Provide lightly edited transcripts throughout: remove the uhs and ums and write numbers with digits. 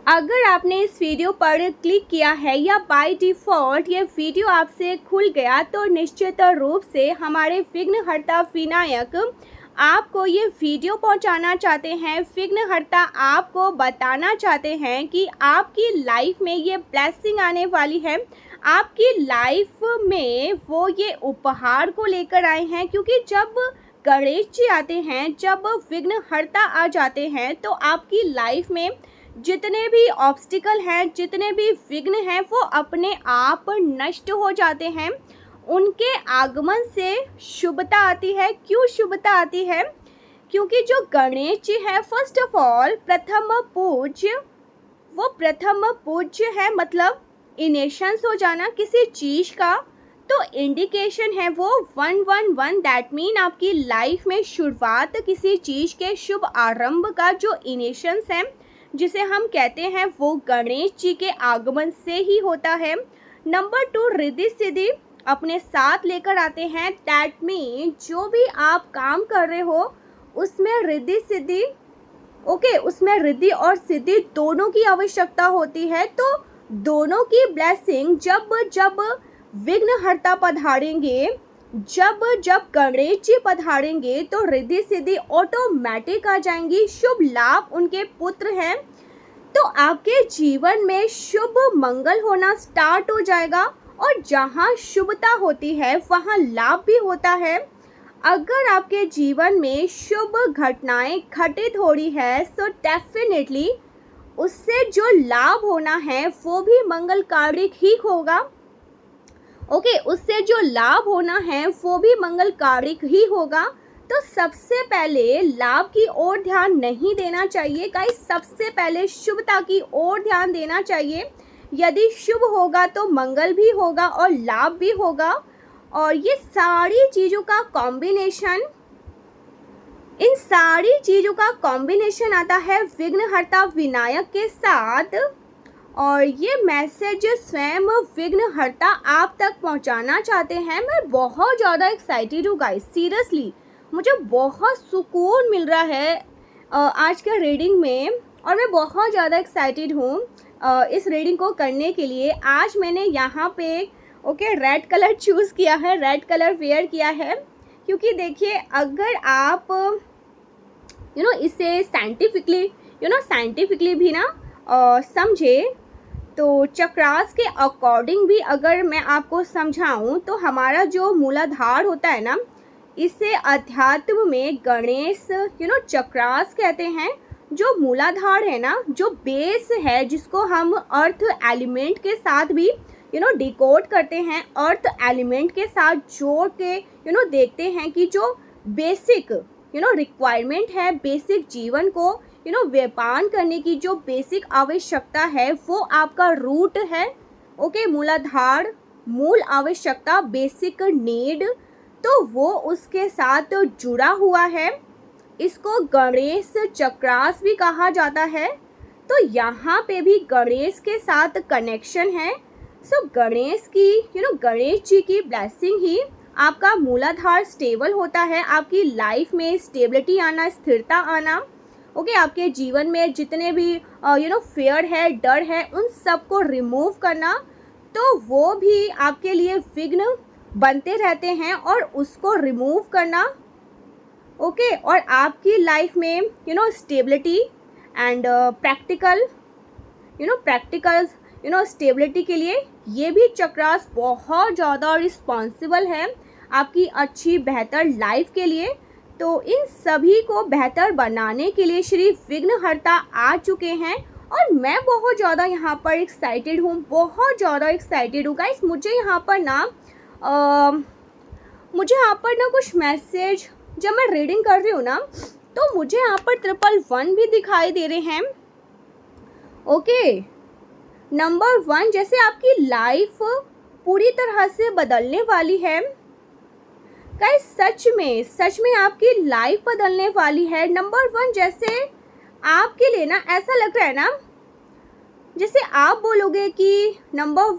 अगर आपने इस वीडियो पर क्लिक किया है या बाय डिफ़ॉल्ट ये वीडियो आपसे खुल गया तो निश्चित रूप से हमारे विघ्नहर्ता विनायक आपको ये वीडियो पहुंचाना चाहते हैं। विघ्नहर्ता आपको बताना चाहते हैं कि आपकी लाइफ में ये ब्लेसिंग आने वाली है। आपकी लाइफ में वो ये उपहार को लेकर आए हैं, क्योंकि जब गणेश जी आते हैं, जब विघ्नहर्ता आ जाते हैं तो आपकी लाइफ में जितने भी ऑब्स्टिकल हैं, जितने भी विघ्न हैं, वो अपने आप नष्ट हो जाते हैं। उनके आगमन से शुभता आती है। क्यों शुभता आती है? क्योंकि जो गणेश जी है, फर्स्ट ऑफ ऑल प्रथम पूज्य, वो प्रथम पूज्य है, मतलब इनेशंस हो जाना किसी चीज़ का। तो इंडिकेशन है वो 111, दैट मीन आपकी लाइफ में शुरुआत किसी चीज़ के शुभ आरंभ का जो इनेशंस है, जिसे हम कहते हैं, वो गणेश जी के आगमन से ही होता है। नंबर 2, रिद्धि सिद्धि अपने साथ लेकर आते हैं। दैट मीन जो भी आप काम कर रहे हो उसमें रिद्धि सिद्धि, ओके, उसमें रिद्धि और सिद्धि दोनों की आवश्यकता होती है। तो दोनों की ब्लेसिंग जब जब विघ्नहर्ता पधारेंगे, जब जब गणेश जी पधारेंगे तो रिद्धि सिद्धि ऑटोमेटिक आ जाएंगी। शुभ लाभ उनके पुत्र हैं, तो आपके जीवन में शुभ मंगल होना स्टार्ट हो जाएगा। और जहाँ शुभता होती है वहाँ लाभ भी होता है। अगर आपके जीवन में शुभ घटनाएं घटित हो रही है तो डेफिनेटली उससे जो लाभ होना है वो भी मंगलकारिक ही होगा। ओके, उससे जो लाभ होना है वो भी मंगलकारिक ही होगा। तो सबसे पहले लाभ की ओर ध्यान नहीं देना चाहिए गाइस, सबसे पहले शुभता की ओर ध्यान देना चाहिए। यदि शुभ होगा तो मंगल भी होगा और लाभ भी होगा। और ये सारी चीज़ों का कॉम्बिनेशन, इन सारी चीज़ों का कॉम्बिनेशन आता है विघ्नहर्ता विनायक के साथ। और ये मैसेज स्वयं विघ्नहर्ता आप तक पहुंचाना चाहते हैं। मैं बहुत ज़्यादा एक्साइटेड हूँ गाइस, सीरियसली मुझे बहुत सुकून मिल रहा है आज के रीडिंग में, और मैं बहुत ज़्यादा एक्साइटेड हूँ इस रीडिंग को करने के लिए। आज मैंने यहाँ पे ओके रेड कलर चूज़ किया है, रेड कलर वेयर किया है, क्योंकि देखिए अगर आप इसे साइंटिफिकली भी ना समझे तो चक्रास के अकॉर्डिंग भी अगर मैं आपको समझाऊं तो हमारा जो मूलाधार होता है ना, इसे अध्यात्म में गणेश चक्रास कहते हैं। जो मूलाधार है ना, जो बेस है, जिसको हम अर्थ एलिमेंट के साथ भी डिकोड करते हैं, अर्थ एलिमेंट के साथ जोड़ के देखते हैं कि जो बेसिक रिक्वायरमेंट है, बेसिक जीवन को व्यापार करने की जो बेसिक आवश्यकता है वो आपका रूट है। ओके, मूलाधार, मूल आवश्यकता, बेसिक नीड, तो वो उसके साथ जुड़ा हुआ है। इसको गणेश चक्रास भी कहा जाता है। तो यहाँ पे भी गणेश के साथ कनेक्शन है। सो गणेश जी की ब्लेसिंग ही आपका मूलाधार स्टेबल होता है, आपकी लाइफ में स्टेबिलिटी आना, स्थिरता आना। ओके, आपके जीवन में जितने भी फेयर है, डर है, उन सब को रिमूव करना, तो वो भी आपके लिए विघ्न बनते रहते हैं और उसको रिमूव करना। ओके, और आपकी लाइफ में स्टेबिलिटी एंड प्रैक्टिकल स्टेबिलिटी के लिए ये भी चक्रास बहुत ज़्यादा रिस्पॉन्सिबल है आपकी अच्छी बेहतर लाइफ के लिए। तो इन सभी को बेहतर बनाने के लिए श्री विघ्नहर्ता आ चुके हैं और मैं बहुत ज़्यादा यहाँ पर एक्साइटेड हूँ, बहुत ज़्यादा एक्साइटेड हूँ गाइस। मुझे यहाँ पर ना कुछ मैसेज, जब मैं रीडिंग कर रही हूँ ना, तो मुझे यहाँ पर 111 भी दिखाई दे रहे हैं। ओके, नंबर 1, जैसे आपकी लाइफ पूरी तरह से बदलने वाली है गाइस, सच में आपकी लाइफ बदलने वाली है। नंबर 1, जैसे आपके लिए ना ऐसा लग रहा है ना, जैसे आप बोलोगे कि नंबर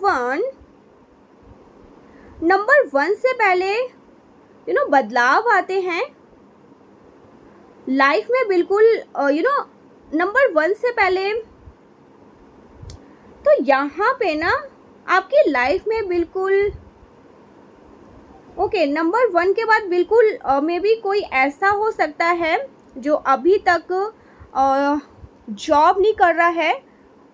1 से पहले बदलाव आते हैं लाइफ में, बिल्कुल नंबर 1 से पहले यहाँ पे ना आपकी लाइफ में बिल्कुल ओके, नंबर 1 के बाद बिल्कुल मे बी कोई ऐसा हो सकता है जो अभी तक जॉब नहीं कर रहा है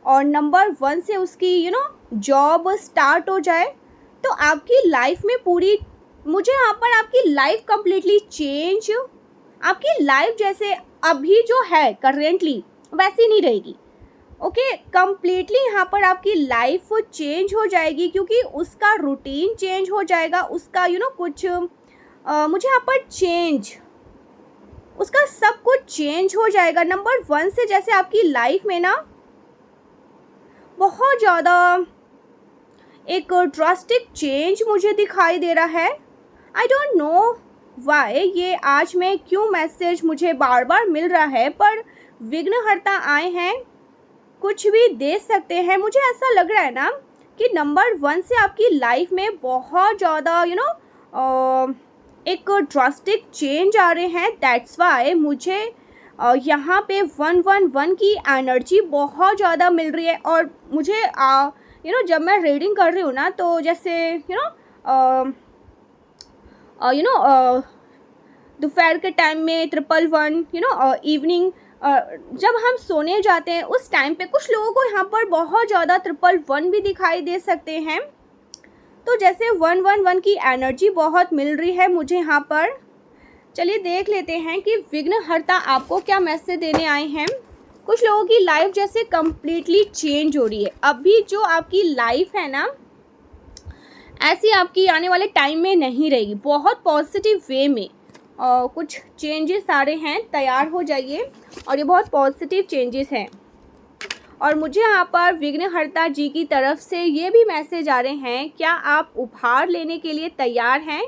और नंबर 1 से उसकी जॉब स्टार्ट हो जाए, तो आपकी लाइफ में पूरी, मुझे यहाँ पर आपकी लाइफ कम्प्लीटली चेंज, आपकी लाइफ जैसे अभी जो है करेंटली वैसी नहीं रहेगी। ओके, कम्प्लीटली यहाँ पर आपकी लाइफ चेंज हो जाएगी, क्योंकि उसका रूटीन चेंज हो जाएगा, उसका कुछ मुझे यहाँ पर चेंज, उसका सब कुछ चेंज हो जाएगा। नंबर 1 से जैसे आपकी लाइफ में ना बहुत ज़्यादा एक ड्रास्टिक चेंज मुझे दिखाई दे रहा है। आई डोंट नो वाई, ये आज में क्यों मैसेज मुझे बार बार मिल रहा है, पर विघ्नहर्ता आए हैं, कुछ भी दे सकते हैं। मुझे ऐसा लग रहा है ना कि नंबर 1 से आपकी लाइफ में बहुत ज़्यादा एक ड्रास्टिक चेंज आ रहे हैं। दैट्स वाई मुझे यहाँ पे 111 की एनर्जी बहुत ज़्यादा मिल रही है। और मुझे जब मैं रीडिंग कर रही हूँ ना, तो जैसे दोपहर के टाइम में 111, इवनिंग जब हम सोने जाते हैं उस टाइम पे कुछ लोगों को यहाँ पर बहुत ज़्यादा 111 भी दिखाई दे सकते हैं। तो जैसे 111 की एनर्जी बहुत मिल रही है मुझे यहाँ पर। चलिए देख लेते हैं कि विघ्नहर्ता आपको क्या मैसेज देने आए हैं। कुछ लोगों की लाइफ जैसे कम्प्लीटली चेंज हो रही है। अभी जो आपकी लाइफ है ना, ऐसी आपकी आने वाले टाइम में नहीं रहेगी, बहुत पॉजिटिव वे में कुछ चेंजेस आ रहे हैं। तैयार हो जाइए, और ये बहुत पॉजिटिव चेंजेस हैं। और मुझे यहाँ पर विघ्नहर्ता जी की तरफ से ये भी मैसेज आ रहे हैं, क्या आप उपहार लेने के लिए तैयार हैं?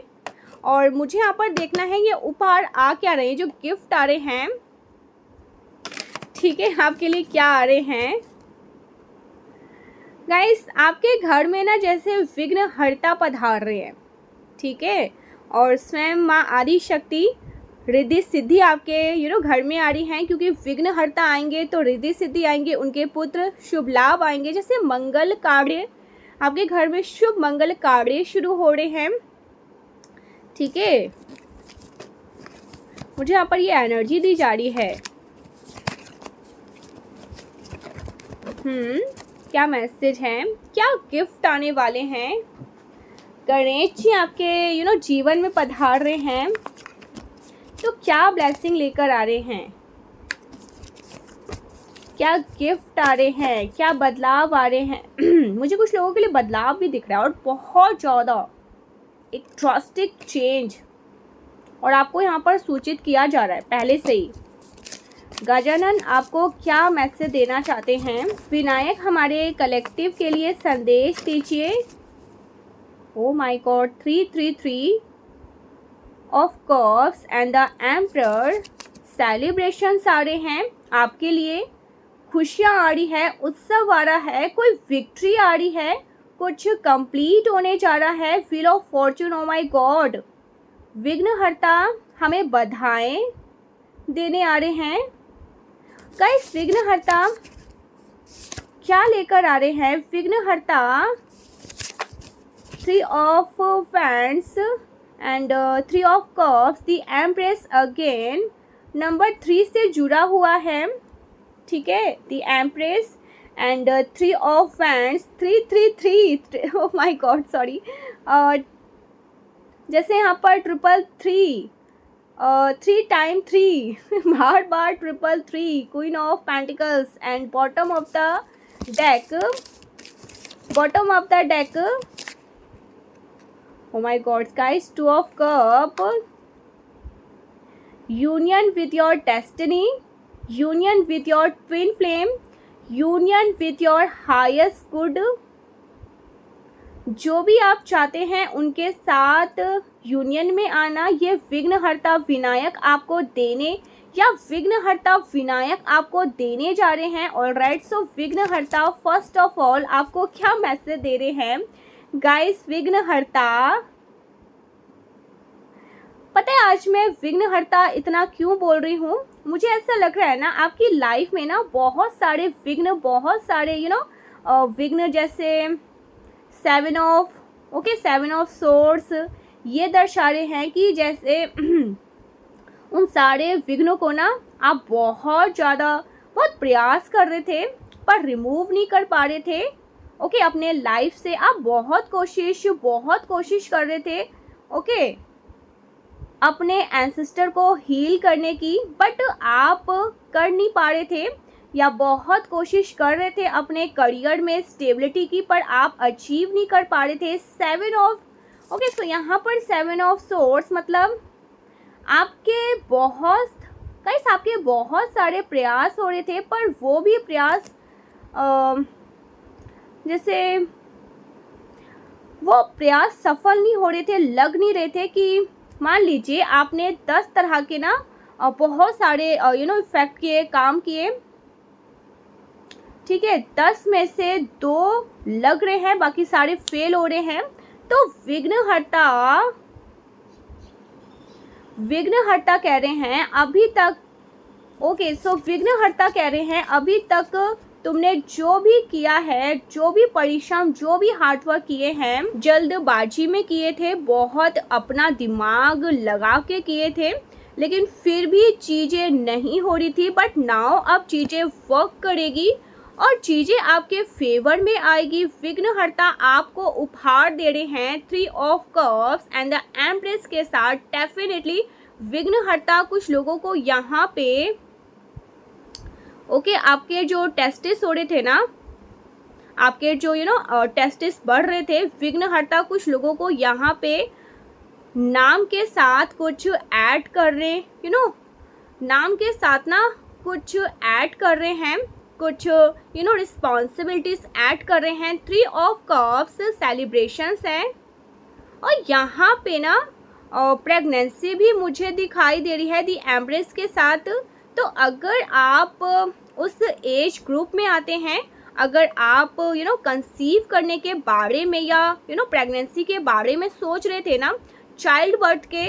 और मुझे यहाँ पर देखना है ये उपहार आ क्या रहे हैं, जो गिफ्ट आ रहे हैं, ठीक है, आपके लिए क्या आ रहे हैं। गाइस, आपके घर में ना जैसे विघ्नहर्ता पधार रहे हैं, ठीक है, और स्वयं माँ आदि शक्ति रिद्धि सिद्धि आपके घर में आ रही हैं, क्योंकि विघ्नहर्ता आएंगे तो रिद्धि सिद्धि आएंगे, उनके पुत्र शुभ लाभ आएंगे। जैसे मंगल कार्य आपके घर में, शुभ मंगल कार्य शुरू हो रहे हैं, ठीक है। मुझे यहाँ पर ये एनर्जी दी जा रही है। क्या मैसेज है, क्या गिफ्ट आने वाले हैं। गणेश जी आपके जीवन में पधार रहे हैं, तो क्या ब्लेसिंग लेकर आ रहे हैं, क्या गिफ्ट आ रहे हैं, क्या बदलाव आ रहे हैं। मुझे कुछ लोगों के लिए बदलाव भी दिख रहा है, और बहुत ज़्यादा एक ड्रास्टिक चेंज, और आपको यहाँ पर सूचित किया जा रहा है पहले से ही। गजानन आपको क्या मैसेज देना चाहते हैं। विनायक हमारे कलेक्टिव के लिए संदेश दीजिए। Oh my god, 333 of cups and the emperor. Celebrations आ रहे हैं आपके लिए, खुशियाँ आ रही है, उत्सव आ रहा है, कोई विक्ट्री आ रही है, कुछ कंप्लीट होने जा रहा है। Wheel of Fortune, O my God, विघ्नहर्ता हमें बधाएं देने आ रहे हैं। गाइस, विघ्नहर्ता क्या लेकर आ रहे हैं। विघ्नहर्ता 3 of wands and 3 of cups, the empress again number 3 से जुड़ा हुआ है, ठीक है, the empress and 3 of wands, 333, O my God sorry, जैसे यहाँ पर 333, 3 time 3, bar bar 333, queen of pentacles and bottom of the deck, oh my god guys, 2 of cup, union with your destiny, union with your twin flame, union with your highest good। जो भी आप चाहते हैं उनके साथ union में आना, ये विघ्नहर्ता विनायक आपको देने, या विघ्नहर्ता विनायक आपको देने जा रहे हैं। ऑलराइट, सो विघ्नहर्ता फर्स्ट ऑफ ऑल आपको क्या मैसेज दे रहे हैं गाइस। विघ्नहर्ता, पता है आज मैं विघ्नहर्ता इतना क्यों बोल रही हूँ, मुझे ऐसा लग रहा है ना आपकी लाइफ में ना बहुत सारे विघ्न, बहुत सारे विघ्न, जैसे 7 ऑफ सोर्ड्स, ये दर्शा रहे हैं कि जैसे उन सारे विघ्नों को ना आप बहुत प्रयास कर रहे थे पर रिमूव नहीं कर पा रहे थे। ओके, अपने लाइफ से आप बहुत कोशिश कर रहे थे, ओके, अपने एंसेस्टर को हील करने की, बट आप कर नहीं पा रहे थे, या बहुत कोशिश कर रहे थे अपने करियर में स्टेबिलिटी की, पर आप अचीव नहीं कर पा रहे थे। 7 ऑफ, ओके, सो यहाँ पर 7 ऑफ सोर्ड्स मतलब आपके बहुत सारे प्रयास हो रहे थे, पर वो भी प्रयास जैसे वो प्रयास सफल नहीं हो रहे थे, लग नहीं रहे थे। कि मान लीजिए आपने 10 तरह के ना बहुत सारे इफेक्ट किए, काम किए, ठीक है, 10 में से 2 लग रहे हैं, बाकी सारे फेल हो रहे हैं। तो विघ्नहर्ता कह रहे हैं अभी तक, ओके, सो विघ्नहर्ता कह रहे हैं अभी तक तुमने जो भी किया है, जो भी परिश्रम, जो भी हार्डवर्क किए हैं, जल्दबाजी में किए थे, बहुत अपना दिमाग लगा के किए थे, लेकिन फिर भी चीज़ें नहीं हो रही थी। बट नाउ अब चीज़ें वर्क करेगी और चीज़ें आपके फेवर में आएगी। विघ्नहर्ता आपको उपहार दे रहे हैं 3 of cups and the empress के साथ। डेफिनेटली विघ्नहर्ता कुछ लोगों को यहाँ पे, ओके, आपके जो टेस्टिस हो रहे थे ना, आपके जो टेस्टिस बढ़ रहे थे, विघ्नहर्ता कुछ लोगों को यहाँ पे नाम के साथ कुछ ऐड कर रहे, नाम के साथ ना कुछ ऐड कर रहे हैं, कुछ रिस्पॉन्सिबिलिटीज ऐड कर रहे हैं। 3 ऑफ कप्स सेलिब्रेशंस हैं, और यहाँ पे ना प्रेगनेंसी भी मुझे दिखाई दे रही है दी एम्प्रेस के साथ। तो अगर आप उस एज ग्रुप में आते हैं, अगर आप कंसीव करने के बारे में या प्रेगनेंसी के बारे में सोच रहे थे ना, चाइल्ड बर्थ के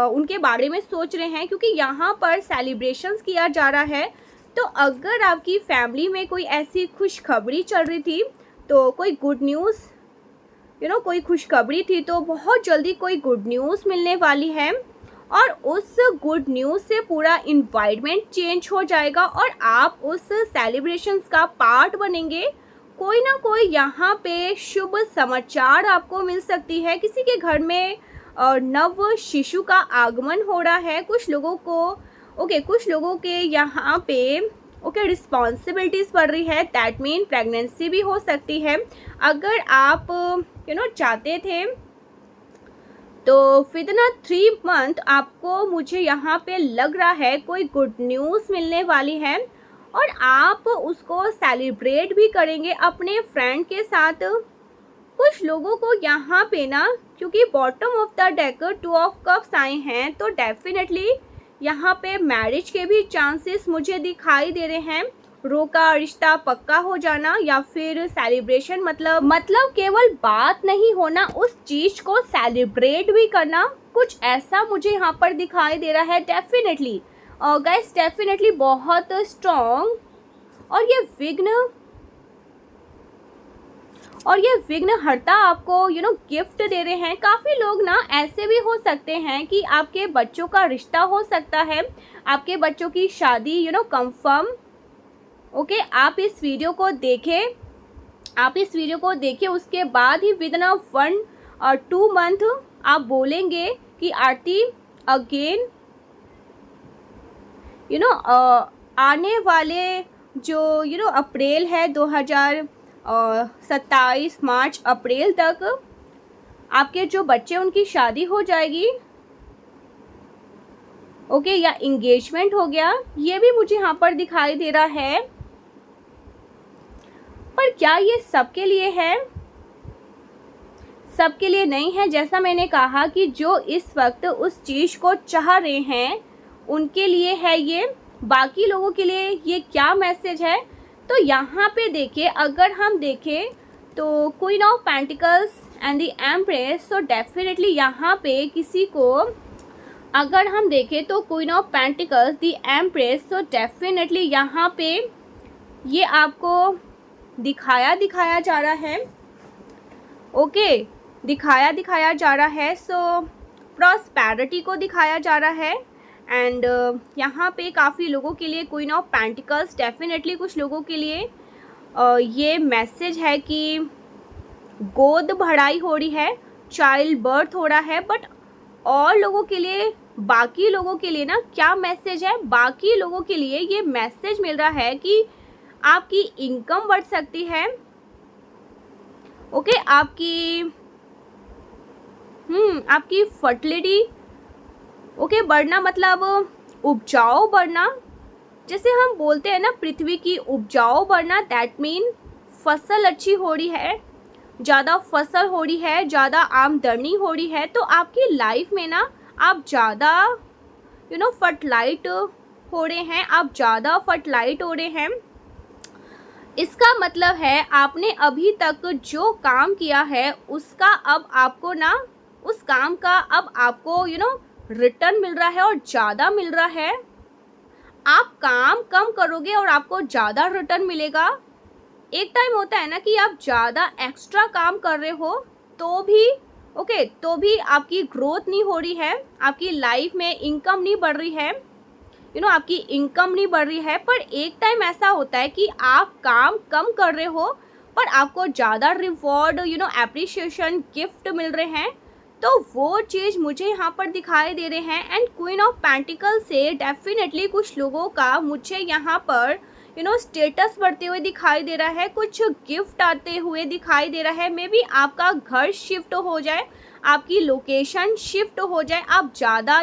उनके बारे में सोच रहे हैं, क्योंकि यहाँ पर सेलिब्रेशंस किया जा रहा है। तो अगर आपकी फैमिली में कोई ऐसी खुशखबरी चल रही थी, तो कोई गुड न्यूज़, कोई खुशखबरी थी, तो बहुत जल्दी कोई गुड न्यूज़ मिलने वाली है, और उस गुड न्यूज़ से पूरा इन्वायरमेंट चेंज हो जाएगा और आप उस सेलिब्रेशंस का पार्ट बनेंगे। कोई ना कोई यहाँ पे शुभ समाचार आपको मिल सकती है। किसी के घर में नव शिशु का आगमन हो रहा है। कुछ लोगों को, कुछ लोगों के यहाँ पे रिस्पॉन्सिबिलिटीज़ बढ़ रही है, दैट मीन प्रेगनेंसी भी हो सकती है। अगर आप चाहते थे तो विदिन 3 मंथ आपको, मुझे यहाँ पे लग रहा है, कोई गुड न्यूज़ मिलने वाली है, और आप उसको सेलिब्रेट भी करेंगे अपने फ्रेंड के साथ। कुछ लोगों को यहाँ पे ना, क्योंकि bottom of the deck 2 of cups आए हैं, तो डेफिनेटली यहाँ पे मैरिज के भी चांसेस मुझे दिखाई दे रहे हैं। रोका रिश्ता पक्का हो जाना, या फिर सेलिब्रेशन, मतलब केवल बात नहीं होना, उस चीज़ को सेलिब्रेट भी करना, कुछ ऐसा मुझे यहाँ पर दिखाई दे रहा है। डेफिनेटली गाइस, डेफिनेटली बहुत स्ट्रॉन्ग। और ये विघ्नहर्ता आपको गिफ्ट दे रहे हैं। काफ़ी लोग ना ऐसे भी हो सकते हैं कि आपके बच्चों का रिश्ता हो सकता है, आपके बच्चों की शादी कंफर्म। ओके, आप इस वीडियो को देखें, उसके बाद ही विदिन 1 और 2 मंथ आप बोलेंगे कि आरती अगेन आने वाले जो अप्रैल है 2027 मार्च अप्रैल तक आपके जो बच्चे, उनकी शादी हो जाएगी। ओके, या इंगेजमेंट हो गया, ये भी मुझे यहाँ पर दिखाई दे रहा है। पर क्या ये सबके लिए है? सबके लिए नहीं है। जैसा मैंने कहा कि जो इस वक्त उस चीज़ को चाह रहे हैं उनके लिए है ये। बाकी लोगों के लिए ये क्या मैसेज है? तो यहाँ पे देखिए, अगर हम देखें तो queen of pentacles and the empress, तो डेफिनेटली यहाँ पे किसी को, अगर हम देखें तो queen of pentacles the empress, तो डेफिनेटली यहाँ पे ये आपको दिखाया जा रहा है। ओके, दिखाया जा रहा है। सो प्रॉस्पेरिटी को दिखाया जा रहा है। एंड यहाँ पे काफ़ी लोगों के लिए क्वीन ऑफ पेंटिकल्स, डेफिनेटली कुछ लोगों के लिए ये मैसेज है कि गोद भराई हो रही है, चाइल्ड बर्थ हो रहा है। बट और लोगों के लिए, बाकी लोगों के लिए ना क्या मैसेज है, बाकी लोगों के लिए ये मैसेज मिल रहा है कि आपकी इनकम बढ़ सकती है। ओके, आपकी फर्टिलिटी ओके बढ़ना, मतलब उपजाऊ बढ़ना। जैसे हम बोलते हैं ना पृथ्वी की उपजाऊ बढ़ना, दैट मीन फसल अच्छी हो रही है, ज़्यादा फसल हो रही है, ज़्यादा आमदनी हो रही है। तो आपकी लाइफ में ना आप ज़्यादा फर्टिलाइट हो रहे हैं, आप ज़्यादा फर्टिलाइट हो रहे हैं। इसका मतलब है आपने अभी तक जो काम किया है उसका अब आपको ना, उस काम का अब आपको रिटर्न मिल रहा है और ज़्यादा मिल रहा है। आप काम कम करोगे और आपको ज़्यादा रिटर्न मिलेगा। एक टाइम होता है ना कि आप ज़्यादा एक्स्ट्रा काम कर रहे हो तो भी आपकी ग्रोथ नहीं हो रही है, आपकी लाइफ में इनकम नहीं बढ़ रही है, आपकी इनकम नहीं बढ़ रही है। पर एक टाइम ऐसा होता है कि आप काम कम कर रहे हो पर आपको ज़्यादा रिवॉर्ड एप्रिशिएशन गिफ्ट मिल रहे हैं। तो वो चीज़ मुझे यहाँ पर दिखाई दे रहे हैं। एंड क्वीन ऑफ पेंटिकल से डेफिनेटली कुछ लोगों का मुझे यहाँ पर स्टेटस बढ़ते हुए दिखाई दे रहा है, कुछ गिफ्ट आते हुए दिखाई दे रहा है। मे बी आपका घर शिफ्ट हो जाए, आपकी लोकेशन शिफ्ट हो जाए, आप ज़्यादा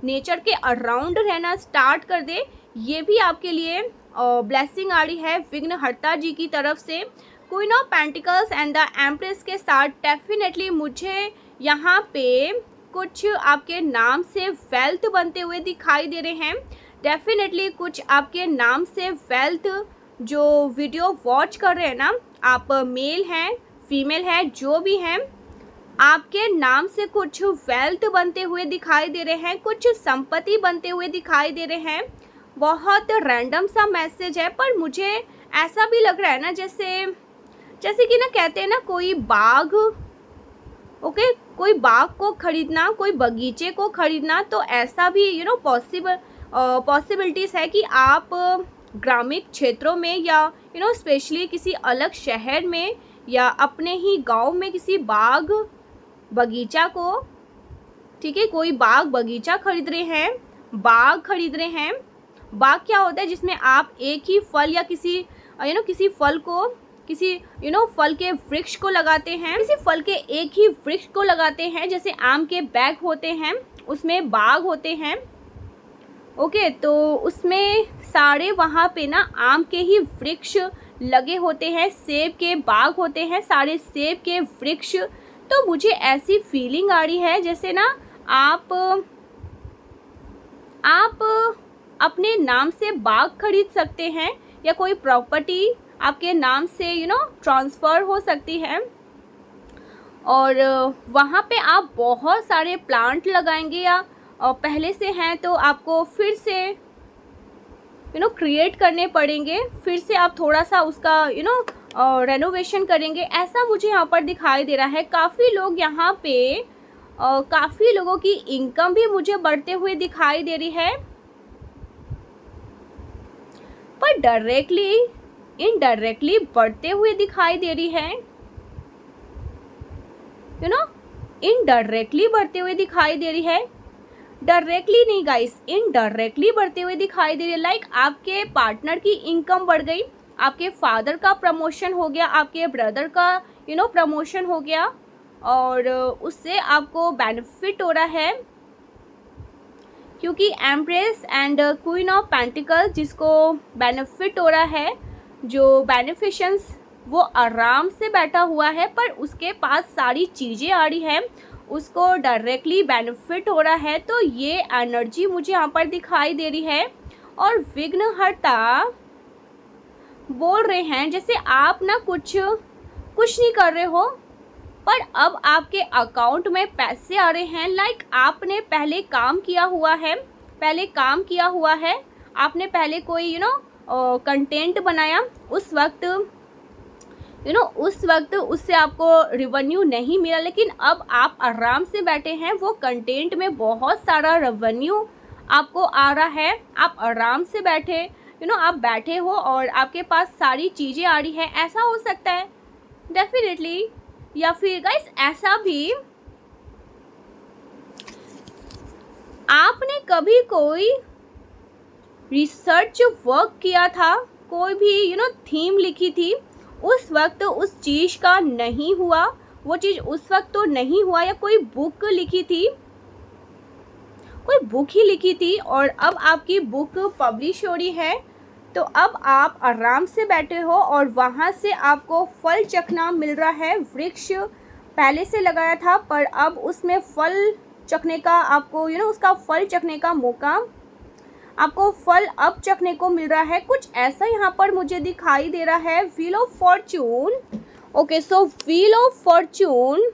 नेचर के अराउंड रहना स्टार्ट कर दे। ये भी आपके लिए ब्लेसिंग आ रही है विघ्नहर्ता जी की तरफ से। Queen of pentacles and the empress के साथ डेफिनेटली मुझे यहाँ पे कुछ आपके नाम से वेल्थ बनते हुए दिखाई दे रहे हैं। डेफिनेटली कुछ आपके नाम से वेल्थ, जो वीडियो वॉच कर रहे हैं ना, आप मेल हैं फीमेल हैं जो भी हैं, आपके नाम से कुछ वेल्थ बनते हुए दिखाई दे रहे हैं, कुछ संपत्ति बनते हुए दिखाई दे रहे हैं। बहुत रैंडम सा मैसेज है पर मुझे ऐसा भी लग रहा है ना जैसे कि ना कहते हैं ना कोई बाग, ओके, कोई बाग को खरीदना, कोई बगीचे को खरीदना। तो ऐसा भी पॉसिबिलिटीज़ है कि आप ग्रामीण क्षेत्रों में या स्पेशली किसी अलग शहर में या अपने ही गांव में किसी बाग बगीचा को, ठीक है, कोई बाग बगीचा खरीद रहे हैं, बाग खरीद रहे हैं। बाग क्या होता है जिसमें आप एक ही फल या किसी फल को, किसी फल के वृक्ष को लगाते हैं, किसी फल के एक ही वृक्ष को लगाते हैं। जैसे आम के बैग होते हैं उसमें बाग होते हैं। ओके, तो उसमें सारे वहाँ पे ना आम के ही वृक्ष लगे होते हैं, सेब के बाग होते हैं, सारे सेब के वृक्ष। तो मुझे ऐसी फीलिंग आ रही है जैसे ना आप अपने नाम से बाग खरीद सकते हैं या कोई प्रॉपर्टी आपके नाम से ट्रांसफ़र हो सकती है। और वहाँ पे आप बहुत सारे प्लांट लगाएंगे या पहले से हैं तो आपको फिर से क्रिएट करने पड़ेंगे, फिर से आप थोड़ा सा उसका रेनोवेशन करेंगे। ऐसा मुझे यहाँ पर दिखाई दे रहा है। काफ़ी लोग यहाँ पे काफ़ी लोगों की इनकम भी मुझे बढ़ते हुए दिखाई दे रही है, पर डायरेक्टली इनडायरेक्टली बढ़ते हुए दिखाई दे रही है, इनडायरेक्टली बढ़ते हुए दिखाई दे रही है। डायरेक्टली नहीं गाइस, इनडायरेक्टली बढ़ते हुए दिखाई दे रही है। लाइक आपके पार्टनर की इनकम बढ़ गई, आपके फादर का प्रमोशन हो गया, आपके ब्रदर का प्रमोशन हो गया और उससे आपको बेनिफिट हो रहा है। क्योंकि empress and queen of pentacles जिसको बेनिफिट हो रहा है, जो बेनिफिशंस, वो आराम से बैठा हुआ है पर उसके पास सारी चीज़ें आ रही है, उसको डायरेक्टली बेनिफिट हो रहा है। तो ये एनर्जी मुझे यहाँ पर दिखाई दे रही है। और विघ्नहर्ता बोल रहे हैं जैसे आप ना कुछ नहीं कर रहे हो पर अब आपके अकाउंट में पैसे आ रहे हैं। लाइक आपने पहले काम किया हुआ है, आपने पहले कोई कंटेंट बनाया, उस वक्त उस वक्त उससे आपको रेवेन्यू नहीं मिला, लेकिन अब आप आराम से बैठे हैं, वो कंटेंट में बहुत सारा रेवेन्यू आपको आ रहा है। आप आराम से बैठे आप बैठे हो और आपके पास सारी चीज़ें आ रही है। ऐसा हो सकता है डेफिनेटली। या फिर गाइस ऐसा भी आपने कभी कोई रिसर्च वर्क किया था, कोई भी थीम लिखी थी, उस वक्त उस चीज़ का नहीं हुआ, वो चीज़ उस वक्त तो नहीं हुआ, या कोई बुक लिखी थी, कोई बुक ही लिखी थी और अब आपकी बुक पब्लिश हो रही है, तो अब आप आराम से बैठे हो और वहाँ से आपको फल चखना मिल रहा है। वृक्ष पहले से लगाया था पर अब उसमें फल चखने का आपको उसका फल चखने का मौका, आपको फल अब चखने को मिल रहा है। कुछ ऐसा यहाँ पर मुझे दिखाई दे रहा है। Wheel of Fortune. Okay, so wheel of Fortune,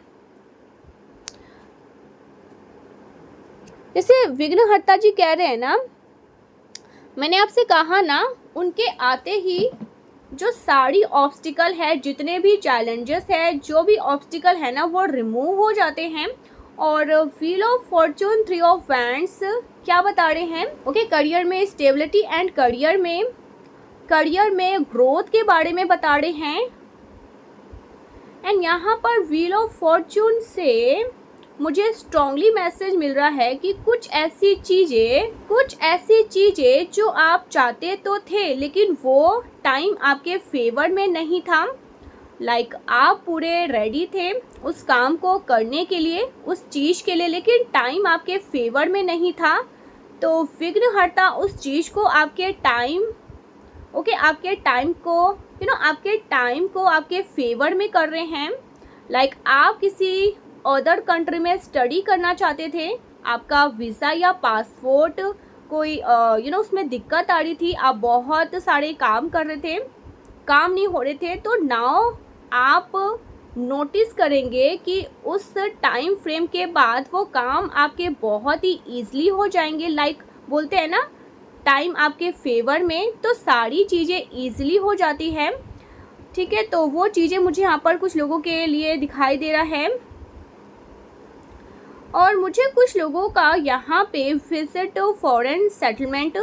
जैसे विघ्नहर्ता जी कह रहे हैं ना, मैंने आपसे कहा ना, उनके आते ही जो सारी ऑब्स्टिकल है, जितने भी चैलेंजेस है, जो भी ऑब्स्टिकल है ना, वो रिमूव हो जाते हैं। और wheel of Fortune, 3 of wands क्या बता रहे हैं? ओके, करियर में स्टेबिलिटी एंड करियर में ग्रोथ के बारे में बता रहे हैं। एंड यहाँ पर व्हील ऑफ फॉर्च्यून से मुझे स्ट्रॉन्गली मैसेज मिल रहा है कि कुछ ऐसी चीज़ें जो आप चाहते तो थे, लेकिन वो टाइम आपके फेवर में नहीं था। लाइक आप पूरे रेडी थे उस काम को करने के लिए, उस चीज़ के लिए, लेकिन टाइम आपके फेवर में नहीं था। तो विघ्नहर्ता उस चीज़ को आपके टाइम को आपके फेवर में कर रहे हैं। लाइक आप किसी अदर कंट्री में स्टडी करना चाहते थे, आपका वीज़ा या पासपोर्ट कोई उसमें दिक्कत आ रही थी, आप बहुत सारे काम कर रहे थे, काम नहीं हो रहे थे, तो नाउ आप नोटिस करेंगे कि उस टाइम फ्रेम के बाद वो काम आपके बहुत ही ईजिली हो जाएंगे। लाइक बोलते हैं ना, टाइम आपके फेवर में, तो सारी चीज़ें ईजिली हो जाती है। ठीक है, तो वो चीज़ें मुझे यहाँ पर कुछ लोगों के लिए दिखाई दे रहा है। और मुझे कुछ लोगों का यहाँ पे विजिट फॉरेन सेटलमेंट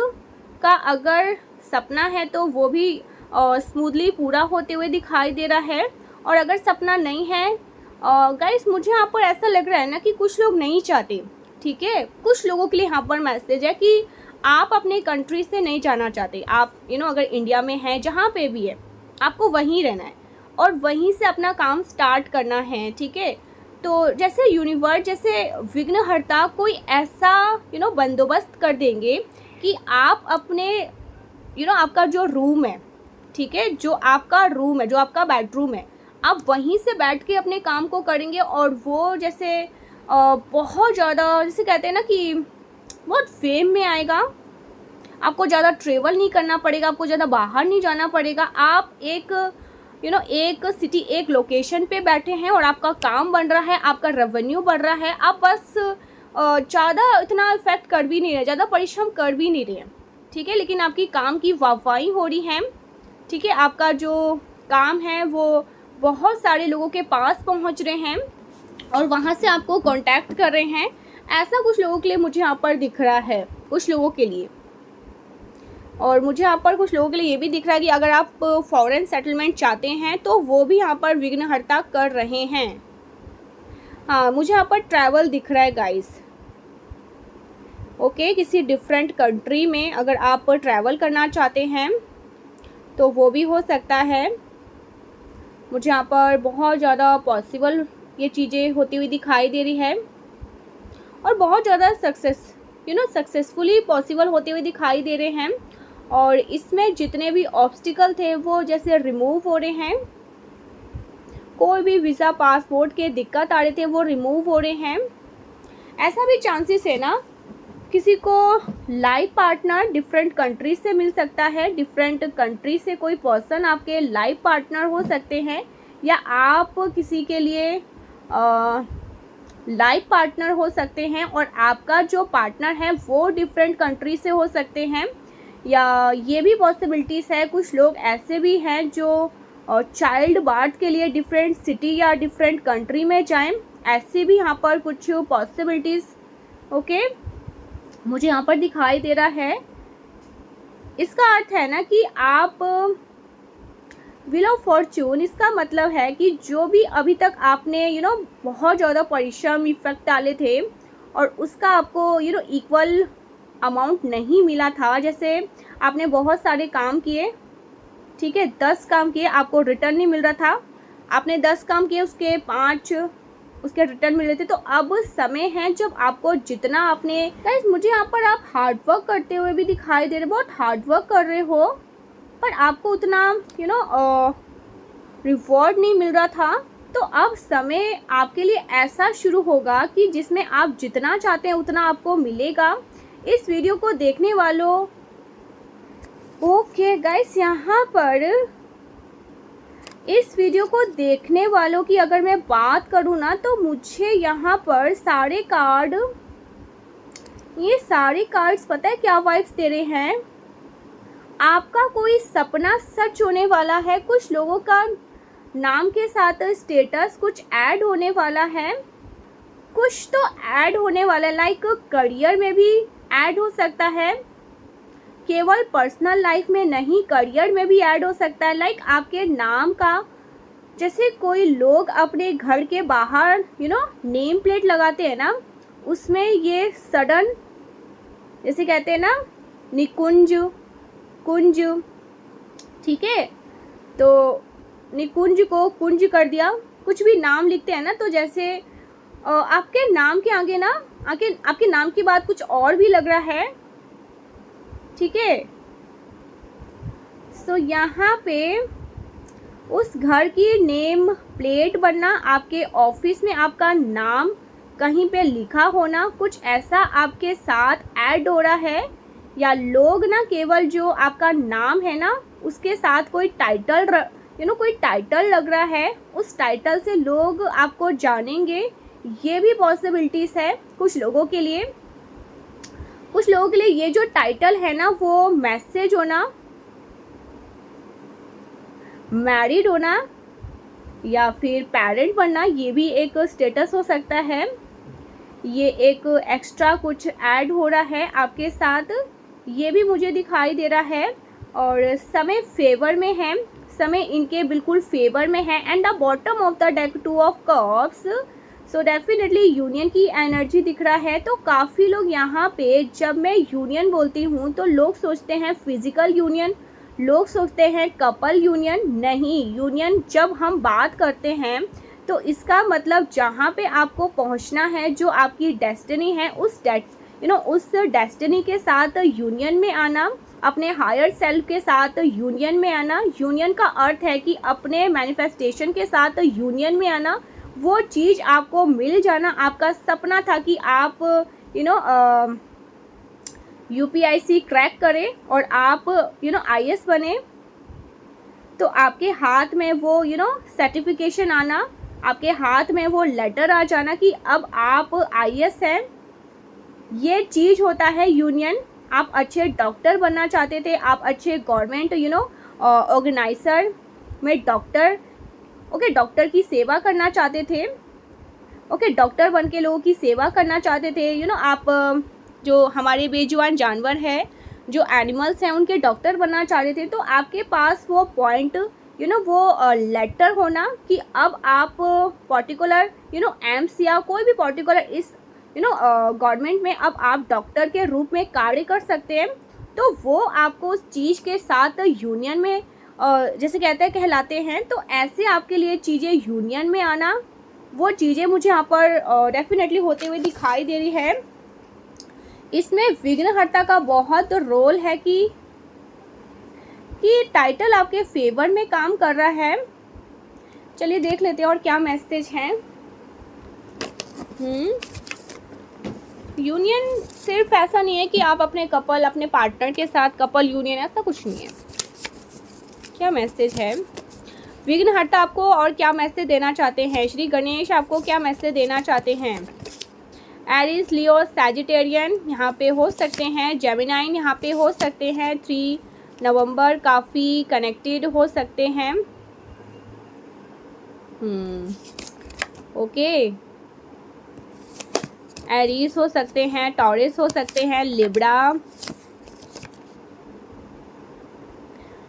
का अगर सपना है तो वो भी स्मूथली पूरा होते हुए दिखाई दे रहा है। और अगर सपना नहीं है गाइस, मुझे यहाँ पर ऐसा लग रहा है ना कि कुछ लोग नहीं चाहते। ठीक है, कुछ लोगों के लिए यहाँ पर मैसेज है कि आप अपने कंट्री से नहीं जाना चाहते। आप अगर इंडिया में हैं, जहाँ पे भी है, आपको वहीं रहना है और वहीं से अपना काम स्टार्ट करना है। ठीक है, तो जैसे यूनिवर्स, जैसे विघ्नहर्ता कोई ऐसा बंदोबस्त कर देंगे कि आप अपने आपका जो रूम है, ठीक है, जो आपका रूम है, जो आपका बेडरूम है, आप वहीं से बैठ के अपने काम को करेंगे। और वो जैसे बहुत ज़्यादा, जैसे कहते हैं ना कि बहुत फेम में आएगा। आपको ज़्यादा ट्रेवल नहीं करना पड़ेगा, आपको ज़्यादा बाहर नहीं जाना पड़ेगा। आप एक सिटी, एक लोकेशन पे बैठे हैं और आपका काम बन रहा है, आपका रेवेन्यू बढ़ रहा है। आप बस ज़्यादा इतना इफेक्ट कर भी नहीं रहे, ज़्यादा परिश्रम कर भी नहीं रहे। ठीक है, लेकिन आपकी काम की वाहवाही हो रही है। ठीक है, आपका जो काम है वो बहुत सारे लोगों के पास पहुंच रहे हैं और वहां से आपको कांटेक्ट कर रहे हैं। ऐसा कुछ लोगों के लिए मुझे यहाँ पर दिख रहा है, कुछ लोगों के लिए। और मुझे यहाँ पर कुछ लोगों के लिए ये भी दिख रहा है कि अगर आप फॉरेन सेटलमेंट चाहते हैं तो वो भी यहाँ पर विघ्नहर्ता कर रहे हैं। हाँ, मुझे यहाँ पर ट्रैवल दिख रहा है गाइस। ओके, किसी डिफरेंट कंट्री में अगर आप ट्रैवल करना चाहते हैं तो वो भी हो सकता है। मुझे यहाँ पर बहुत ज़्यादा पॉसिबल ये चीज़ें होती हुई दिखाई दे रही है और बहुत ज़्यादा सक्सेसफुली पॉसिबल होते हुए दिखाई दे रहे हैं। और इसमें जितने भी ऑब्स्टिकल थे वो जैसे रिमूव हो रहे हैं। कोई भी वीज़ा पासपोर्ट के दिक्कत आ रहे थे वो रिमूव हो रहे हैं। ऐसा भी चांसेस है ना, किसी को लाइफ पार्टनर डिफरेंट कंट्री से मिल सकता है। डिफरेंट कंट्री से कोई पर्सन आपके लाइफ पार्टनर हो सकते हैं, या आप किसी के लिए लाइफ पार्टनर हो सकते हैं और आपका जो पार्टनर है वो डिफरेंट कंट्री से हो सकते हैं। या ये भी पॉसिबिलिटीज़ है, कुछ लोग ऐसे भी हैं जो और चाइल्ड बर्थ के लिए डिफरेंट सिटी या डिफरेंट कंट्री में जाएं, ऐसे भी यहाँ पर कुछ पॉसिबिलिटीज़ ओके मुझे यहाँ पर दिखाई दे रहा है। इसका अर्थ है ना कि आप व्हील ऑफ फॉर्चून, इसका मतलब है कि जो भी अभी तक आपने बहुत ज़्यादा परिश्रम इफेक्ट डाले थे और उसका आपको इक्वल अमाउंट नहीं मिला था। जैसे आपने बहुत सारे काम किए, ठीक है, 10 काम किए, आपको रिटर्न नहीं मिल रहा था। आपने 10 काम किए, उसके 5 उसके रिटर्न मिल रहे थे। तो अब समय है जब आपको जितना आपने, गाइस मुझे यहाँ पर आप हार्डवर्क करते हुए भी दिखाई दे रहे, बहुत हार्डवर्क कर रहे हो, पर आपको उतना रिवॉर्ड नहीं मिल रहा था। तो अब समय आपके लिए ऐसा शुरू होगा कि जिसमें आप जितना चाहते हैं उतना आपको मिलेगा। इस वीडियो को देखने वालों, ओके गाइस, यहाँ पर इस वीडियो को देखने वालों की अगर मैं बात करूँ ना, तो मुझे यहाँ पर सारे कार्ड, ये सारे कार्ड्स पता है क्या वाइब्स दे रहे हैं। आपका कोई सपना सच होने वाला है। कुछ लोगों का नाम के साथ स्टेटस कुछ ऐड होने वाला है, कुछ तो ऐड होने वाला है, लाइक करियर में भी ऐड हो सकता है, केवल पर्सनल लाइफ में नहीं, करियर में भी ऐड हो सकता है। लाइक आपके नाम का, जैसे कोई लोग अपने घर के बाहर नेम प्लेट लगाते हैं ना, उसमें ये सडन, जैसे कहते हैं ना निकुंज, कुंज, ठीक है, तो निकुंज को कुंज कर दिया। कुछ भी नाम लिखते हैं ना, तो जैसे आपके नाम के आगे ना, आपके नाम की बात कुछ और भी लग रहा है, ठीक है। सो यहाँ पे उस घर की नेम प्लेट बनना, आपके ऑफिस में आपका नाम कहीं पे लिखा होना, कुछ ऐसा आपके साथ ऐड हो रहा है। या लोग ना केवल जो आपका नाम है ना, उसके साथ कोई टाइटल कोई टाइटल लग रहा है, उस टाइटल से लोग आपको जानेंगे, ये भी पॉसिबिलिटीज़ है कुछ लोगों के लिए। कुछ लोगों के लिए ये जो टाइटल है ना, वो मैसेज होना, मैरिड होना या फिर पेरेंट बनना, ये भी एक स्टेटस हो सकता है। ये एक एक्स्ट्रा कुछ ऐड हो रहा है आपके साथ, ये भी मुझे दिखाई दे रहा है। और समय फेवर में है, समय इनके बिल्कुल फेवर में है। And the bottom of the deck 2 of cups, so definitely union की एनर्जी दिख रहा है। तो काफ़ी लोग यहाँ पे, जब मैं यूनियन बोलती हूँ तो लोग सोचते हैं फिजिकल यूनियन, लोग सोचते हैं कपल यूनियन। नहीं, यूनियन जब हम बात करते हैं तो इसका मतलब जहाँ पे आपको पहुँचना है, जो आपकी डेस्टिनी है, उस डेस्टिनी के साथ यूनियन में आना, अपने हायर सेल्फ के साथ यूनियन में आना। यूनियन का अर्थ है कि अपने मैनिफेस्टेशन के साथ यूनियन में आना, वो चीज़ आपको मिल जाना। आपका सपना था कि आप UPSC क्रैक करें और आप IAS बने, तो आपके हाथ में वो सर्टिफिकेशन आना, आपके हाथ में वो लेटर आ जाना कि अब आप IAS हैं। ये चीज़ होता है यूनियन। आप अच्छे डॉक्टर बनना चाहते थे, आप अच्छे गवर्नमेंट ऑर्गेनाइजर में डॉक्टर की सेवा करना चाहते थे, डॉक्टर बन के लोगों की सेवा करना चाहते थे। आप जो हमारे बेजुबान जानवर है, जो एनिमल्स हैं, उनके डॉक्टर बनना चाहते थे। तो आपके पास वो पॉइंट वो लेटर होना कि अब आप पर्टिकुलर एम्स या कोई भी पर्टिकुलर इस गवर्नमेंट में अब आप डॉक्टर के रूप में कार्य कर सकते हैं। तो वो आपको उस चीज़ के साथ यूनियन में जैसे कहलाते हैं। तो ऐसे आपके लिए चीज़ें यूनियन में आना, वो चीज़ें मुझे यहाँ पर डेफिनेटली होते हुए दिखाई दे रही है। इसमें विघ्नहर्ता का बहुत रोल है कि टाइटल आपके फेवर में काम कर रहा है। चलिए देख लेते हैं और क्या मैसेज हैं। यूनियन सिर्फ ऐसा नहीं है कि आप अपने पार्टनर के साथ कपल यूनियन, ऐसा कुछ नहीं है। क्या मैसेज है? विघ्नहर्ता आपको और क्या मैसेज देना चाहते हैं? श्री गणेश आपको क्या मैसेज देना चाहते हैं? एरिस, लियो, सैजिटेरियन यहाँ पे हो सकते हैं, जेमिनाइन यहाँ पे हो सकते हैं। 3 नवंबर काफ़ी कनेक्टेड हो सकते हैं। ओके, एरीज हो सकते हैं, टॉरस हो सकते हैं, लिब्रा।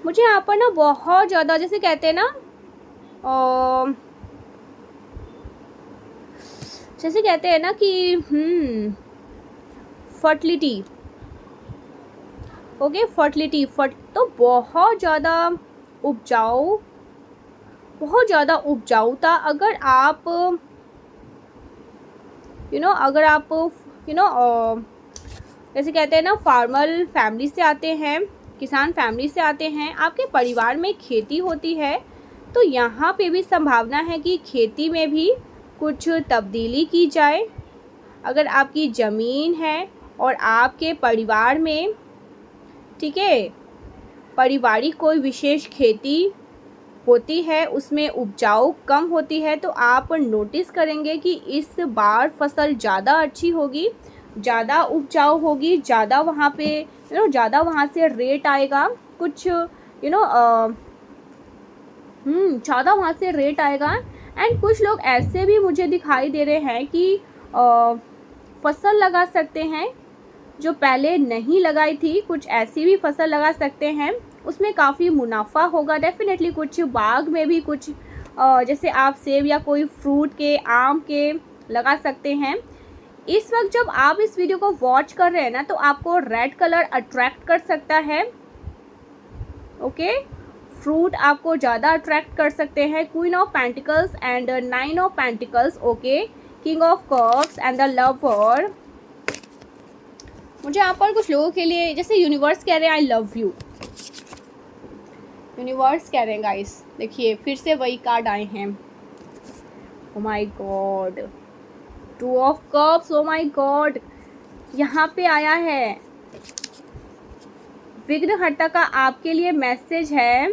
मुझे यहाँ पर ना बहुत ज़्यादा, जैसे कहते हैं ना, जैसे कहते हैं ना कि फर्टिलिटी। ओके, फर्टिलिटी, तो बहुत ज़्यादा उपजाऊ, बहुत ज़्यादा उपजाऊ था। अगर आप अगर आप जैसे कहते हैं ना, फार्मर फैमिली से आते हैं, किसान फैमिली से आते हैं, आपके परिवार में खेती होती है, तो यहाँ पे भी संभावना है कि खेती में भी कुछ तब्दीली की जाए। अगर आपकी ज़मीन है और आपके परिवार में, ठीक है, पारिवारिक कोई विशेष खेती होती है, उसमें उपजाऊ कम होती है, तो आप नोटिस करेंगे कि इस बार फसल ज़्यादा अच्छी होगी, ज़्यादा उपजाऊ होगी, ज़्यादा वहाँ पे ज़्यादा वहाँ से रेट आएगा, कुछ ज़्यादा वहाँ से रेट आएगा। एंड कुछ लोग ऐसे भी मुझे दिखाई दे रहे हैं कि फसल लगा सकते हैं जो पहले नहीं लगाई थी, कुछ ऐसी भी फसल लगा सकते हैं, उसमें काफ़ी मुनाफा होगा डेफिनेटली। कुछ बाग में भी कुछ जैसे आप सेब या कोई फ्रूट के, आम के लगा सकते हैं। इस वक्त जब आप इस वीडियो को वॉच कर रहे हैं ना, तो आपको रेड कलर अट्रैक्ट कर सकता है। ओके, फ्रूट आपको ज़्यादा अट्रैक्ट कर सकते हैं। Queen of pentacles and 9 of pentacles, okay, king of cups and the lover. मुझे यहाँ पर कुछ लोगों के लिए, जैसे यूनिवर्स कह रहे हैं आई लव यू, यूनिवर्स कह रहे हैं गाइस। देखिए फिर से वही कार्ड आए हैं, ओ my God, 2 of cups, O my God, यहाँ पे आया है विघ्नहर्ता का आपके लिए मैसेज है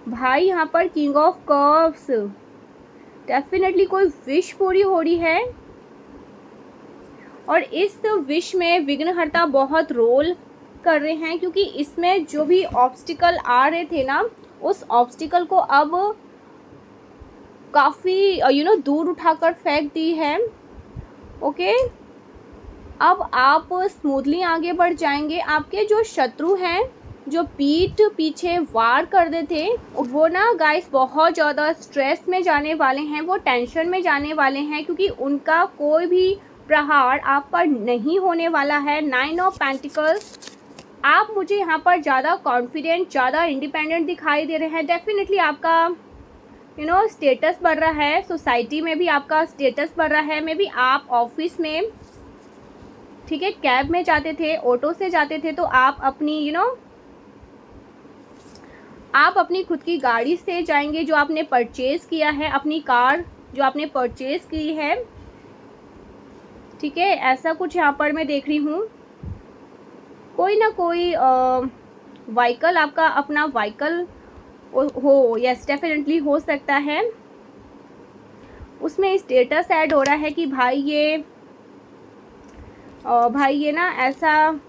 भाई। यहाँ पर किंग ऑफ कप्स, डेफिनेटली कोई विश पूरी हो रही है, और इस विश में विघ्नहर्ता बहुत रोल कर रहे हैं, क्योंकि इसमें जो भी ऑब्स्टिकल आ रहे थे ना, उस ऑब्स्टिकल को अब काफ़ी दूर उठाकर फेंक दी है। ओके, अब आप स्मूथली आगे बढ़ जाएंगे। आपके जो शत्रु हैं, जो पीठ पीछे वार कर रहे थे, वो ना गाइस बहुत ज़्यादा स्ट्रेस में जाने वाले हैं, वो टेंशन में जाने वाले हैं, क्योंकि उनका कोई भी प्रहार आप पर नहीं होने वाला है। 9 ऑफ पेंटिकल्स, आप मुझे यहाँ पर ज़्यादा कॉन्फिडेंट, ज़्यादा इंडिपेंडेंट दिखाई दे रहे हैं। डेफिनेटली आपका स्टेटस बढ़ रहा है, सोसाइटी में भी आपका स्टेटस बढ़ रहा है। मे बी आप ऑफिस में, ठीक है, कैब में जाते थे, ऑटो से जाते थे, तो आप अपनी आप अपनी खुद की गाड़ी से जाएंगे, जो आपने परचेज़ किया है, अपनी कार जो आपने परचेज़ की है, ठीक है, ऐसा कुछ यहाँ पर मैं देख रही हूँ। कोई ना कोई व्हीकल, आपका अपना व्हीकल हो, यस डेफिनेटली हो सकता है। उसमें स्टेटस ऐड हो रहा है कि भाई ये ना ऐसा,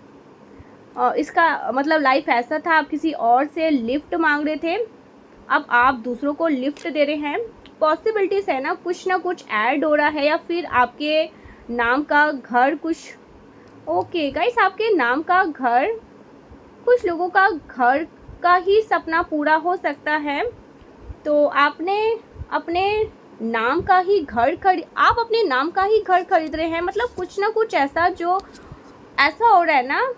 इसका मतलब लाइफ ऐसा था, आप किसी और से लिफ्ट मांग रहे थे, अब आप दूसरों को लिफ्ट दे रहे हैं। पॉसिबिलिटीज़ है ना कुछ ऐड हो रहा है, या फिर आपके नाम का घर कुछ, ओके गाइस, आपके नाम का घर, कुछ लोगों का घर का ही सपना पूरा हो सकता है। तो आपने अपने नाम का ही घर आप अपने नाम का ही घर खरीद रहे हैं। मतलब कुछ ना कुछ ऐसा हो रहा है ना,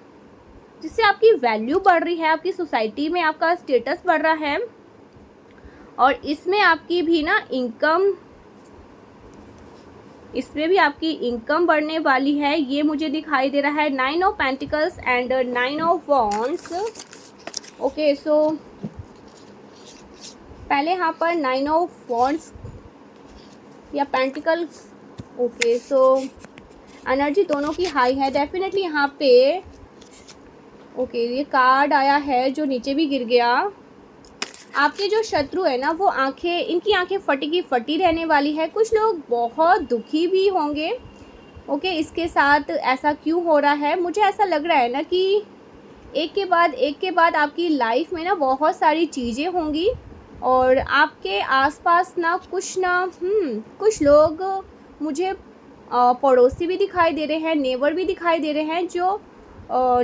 जिससे आपकी वैल्यू बढ़ रही है, आपकी सोसाइटी में आपका स्टेटस बढ़ रहा है, और इसमें आपकी भी ना इनकम, इसमें भी आपकी इनकम बढ़ने वाली है, ये मुझे दिखाई दे रहा है। 9 of pentacles and 9 of wands. Okay, so पहले यहाँ पर 9 ऑफ वॉन्ड्स या पेंटिकल्स, ओके, सो एनर्जी दोनों की हाई है डेफिनेटली यहाँ पे। ओके, ये कार्ड आया है जो नीचे भी गिर गया। आपके जो शत्रु है ना, वो इनकी आंखें फटी की फटी रहने वाली है। कुछ लोग बहुत दुखी भी होंगे। ओके, इसके साथ ऐसा क्यों हो रहा है? मुझे ऐसा लग रहा है ना कि एक के बाद आपकी लाइफ में ना बहुत सारी चीज़ें होंगी और आपके आसपास ना कुछ लोग मुझे पड़ोसी भी दिखाई दे रहे हैं, नेबर भी दिखाई दे रहे हैं जो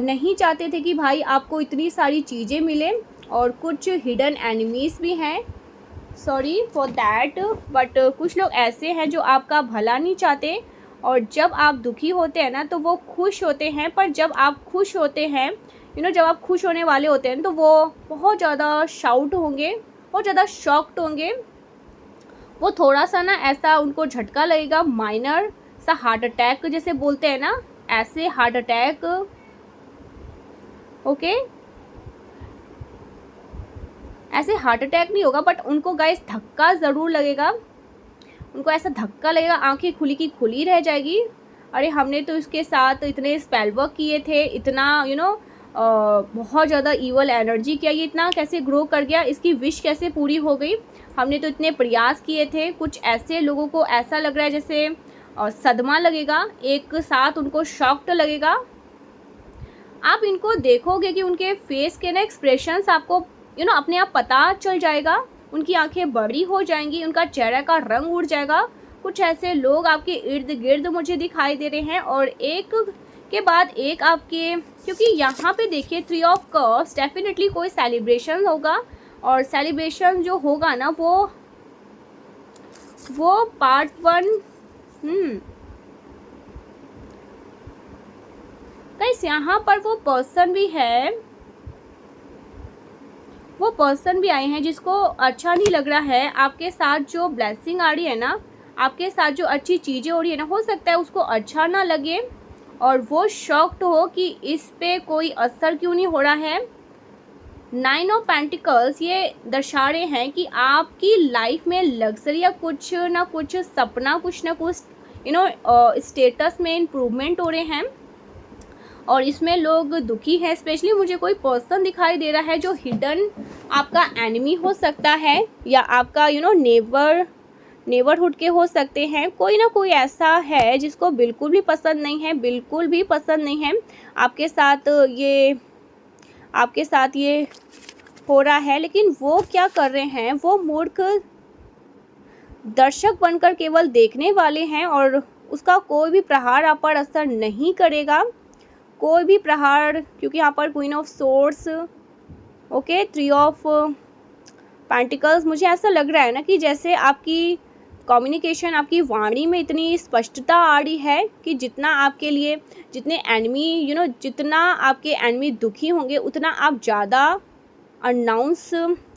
नहीं चाहते थे कि भाई आपको इतनी सारी चीज़ें मिलें, और कुछ हिडन एनिमीज़ भी हैं, सॉरी फॉर दैट, बट कुछ लोग ऐसे हैं जो आपका भला नहीं चाहते, और जब आप दुखी होते हैं ना तो वो खुश होते हैं, पर जब आप खुश होते हैं जब आप खुश होने वाले होते हैं तो वो बहुत ज़्यादा शाउट होंगे, बहुत ज़्यादा शॉक्ड होंगे। वो थोड़ा सा ना ऐसा उनको झटका लगेगा, माइनर सा हार्ट अटैक जैसे बोलते हैं ना, ऐसे हार्ट अटैक, ओके ऐसे हार्ट अटैक नहीं होगा, बट उनको गाइस धक्का ज़रूर लगेगा, उनको ऐसा धक्का लगेगा, आंखें खुली की खुली रह जाएगी। अरे हमने तो इसके साथ इतने स्पेल वर्क किए थे, इतना बहुत ज़्यादा ईवल एनर्जी किया, ये इतना कैसे ग्रो कर गया, इसकी विश कैसे पूरी हो गई, हमने तो इतने प्रयास किए थे। कुछ ऐसे लोगों को ऐसा लग रहा है जैसे सदमा लगेगा, एक साथ उनको शॉक्ड लगेगा। आप इनको देखोगे कि उनके फेस के ना एक्सप्रेशंस आपको अपने आप पता चल जाएगा, उनकी आंखें बड़ी हो जाएंगी, उनका चेहरा का रंग उड़ जाएगा। कुछ ऐसे लोग आपके इर्द गिर्द मुझे दिखाई दे रहे हैं, और एक के बाद एक आपके, क्योंकि यहाँ पे देखिए 3 ऑफ कप्स, डेफिनेटली कोई सेलिब्रेशन होगा, और सेलिब्रेशन जो होगा ना वो पार्ट 1 गाइस यहाँ पर वो पर्सन भी आए हैं जिसको अच्छा नहीं लग रहा है। आपके साथ जो ब्लेसिंग आ रही है ना, आपके साथ जो अच्छी चीज़ें हो रही है ना, हो सकता है उसको अच्छा ना लगे और वो शॉक्ड हो कि इस पे कोई असर क्यों नहीं हो रहा है। 9 ऑफ पेंटिकल्स ये दर्शा रहे हैं कि आपकी लाइफ में लग्जरी या कुछ ना कुछ सपना, कुछ ना कुछ स्टेटस में इम्प्रूवमेंट हो रहे हैं, और इसमें लोग दुखी हैं। स्पेशली मुझे कोई पर्सन दिखाई दे रहा है जो हिडन आपका एनिमी हो सकता है, या आपका नेबरहुड के हो सकते हैं। कोई ना कोई ऐसा है जिसको बिल्कुल भी पसंद नहीं है आपके साथ ये हो रहा है। लेकिन वो क्या कर रहे हैं, वो मूर्ख दर्शक बनकर केवल देखने वाले हैं, और उसका कोई भी प्रहार आप पर असर नहीं करेगा, कोई भी प्रहार, क्योंकि यहाँ पर queen of swords, okay 3 of pentacles. मुझे ऐसा लग रहा है ना कि जैसे आपकी कम्युनिकेशन, आपकी वाणी में इतनी स्पष्टता आ रही है कि जितना आपके लिए, जितने एनिमी जितना आपके एनिमी दुखी होंगे, उतना आप ज़्यादा अनाउंस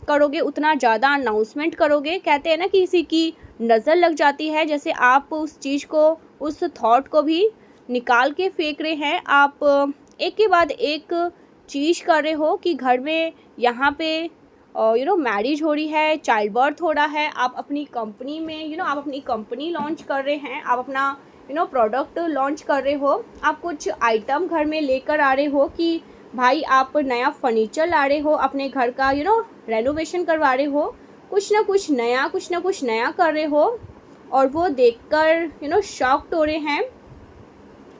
करोगे, उतना ज़्यादा अनाउंसमेंट करोगे। कहते हैं ना कि किसी की नज़र लग जाती है, जैसे आप उस चीज़ को, उस थॉट को भी निकाल के फेंक रहे हैं। आप एक के बाद एक चीज़ कर रहे हो कि घर में यहाँ पे मैरिज हो रही है, चाइल्ड बर्थ हो रहा है, आप अपनी कंपनी में आप अपनी कंपनी लॉन्च कर रहे हैं, आप अपना प्रोडक्ट लॉन्च कर रहे हो, आप कुछ आइटम घर में लेकर आ रहे हो कि भाई आप नया फर्नीचर ला रहे हो, अपने घर का रेनोवेशन करवा रहे हो, कुछ ना कुछ नया कर रहे हो, और वो देखकर शॉक्ड हो रहे हैं,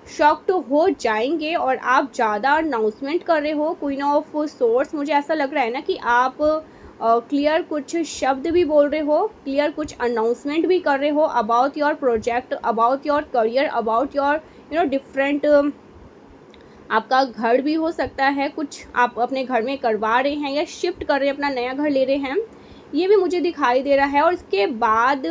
शॉक्ड हो जाएंगे, और आप ज़्यादा अनाउंसमेंट कर रहे हो। क्वीन ऑफ सोर्ड्स, मुझे ऐसा लग रहा है ना कि आप क्लियर कुछ शब्द भी बोल रहे हो, क्लियर कुछ अनाउंसमेंट भी कर रहे हो about your project, about your career, about your different. आपका घर भी हो सकता है, कुछ आप अपने घर में करवा रहे हैं या शिफ्ट कर रहे हैं, अपना नया घर ले रहे हैं, ये भी मुझे दिखाई दे रहा है। और इसके बाद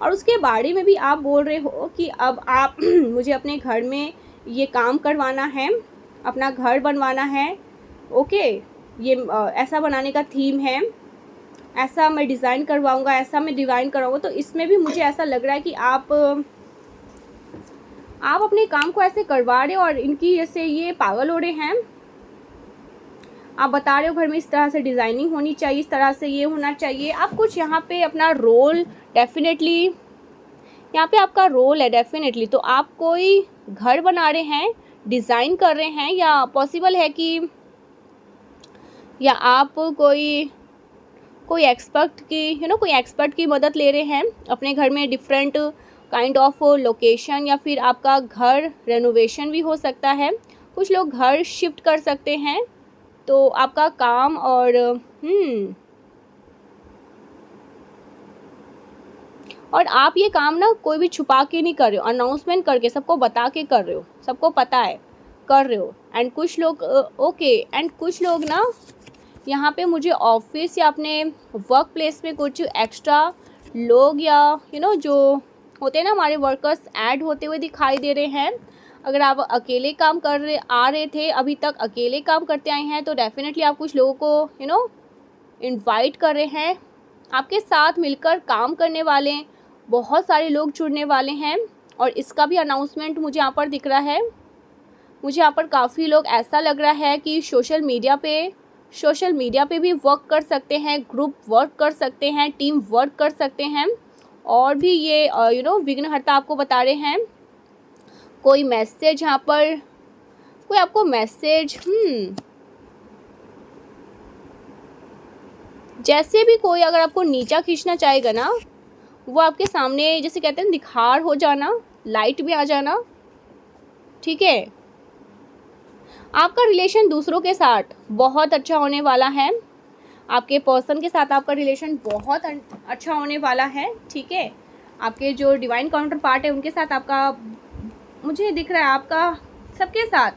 और उसके बारे में भी आप बोल रहे हो कि अब आप मुझे अपने घर में ये काम करवाना है, अपना घर बनवाना है, ओके ये ऐसा बनाने का थीम है, ऐसा मैं डिज़ाइन करवाऊँगा, ऐसा मैं डिज़ाइन कराऊँगा। तो इसमें भी मुझे ऐसा लग रहा है कि आप अपने काम को ऐसे करवा रहे हो, और इनकी जैसे ये पागल हो रहे हैं। आप बता रहे हो घर में इस तरह से डिज़ाइनिंग होनी चाहिए, इस तरह से ये होना चाहिए। आप कुछ यहाँ पे अपना रोल, डेफिनेटली यहाँ पे आपका रोल है डेफिनेटली। तो आप कोई घर बना रहे हैं, डिज़ाइन कर रहे हैं, या पॉसिबल है कि या आप कोई एक्सपर्ट की मदद ले रहे हैं अपने घर में, डिफरेंट काइंड ऑफ लोकेशन, या फिर आपका घर रेनोवेशन भी हो सकता है। कुछ लोग घर शिफ्ट कर सकते हैं। तो आपका काम और और आप ये काम ना कोई भी छुपा के नहीं कर रहे हो, अनाउंसमेंट करके सबको बता के कर रहे हो, सबको पता है कर रहे हो। एंड कुछ लोग ओके, एंड कुछ लोग ना यहाँ पे मुझे ऑफिस या अपने वर्क प्लेस में कुछ एक्स्ट्रा लोग या जो होते हैं ना हमारे वर्कर्स ऐड होते हुए दिखाई दे रहे हैं। अगर आप अकेले काम आ रहे थे, अभी तक अकेले काम करते आए हैं, तो डेफिनेटली आप कुछ लोगों को इनवाइट कर रहे हैं। आपके साथ मिलकर काम करने वाले बहुत सारे लोग जुड़ने वाले हैं और इसका भी अनाउंसमेंट मुझे यहाँ पर दिख रहा है। मुझे यहाँ पर काफ़ी लोग ऐसा लग रहा है कि सोशल मीडिया पे भी वर्क कर सकते हैं, ग्रुप वर्क कर सकते हैं, टीम वर्क कर सकते हैं। और भी ये विघ्नहर्ता आपको बता रहे हैं कोई मैसेज यहाँ पर, कोई आपको मैसेज जैसे भी कोई अगर आपको नीचा खींचना चाहेगा ना, वो आपके सामने जैसे कहते हैं दिखार हो जाना, लाइट में आ जाना। ठीक है, आपका रिलेशन दूसरों के साथ बहुत अच्छा होने वाला है, आपके पर्सन के साथ आपका रिलेशन बहुत अच्छा होने वाला है। ठीक है, आपके जो डिवाइन काउंटर पार्ट है उनके साथ आपका, मुझे दिख रहा है आपका सबके साथ,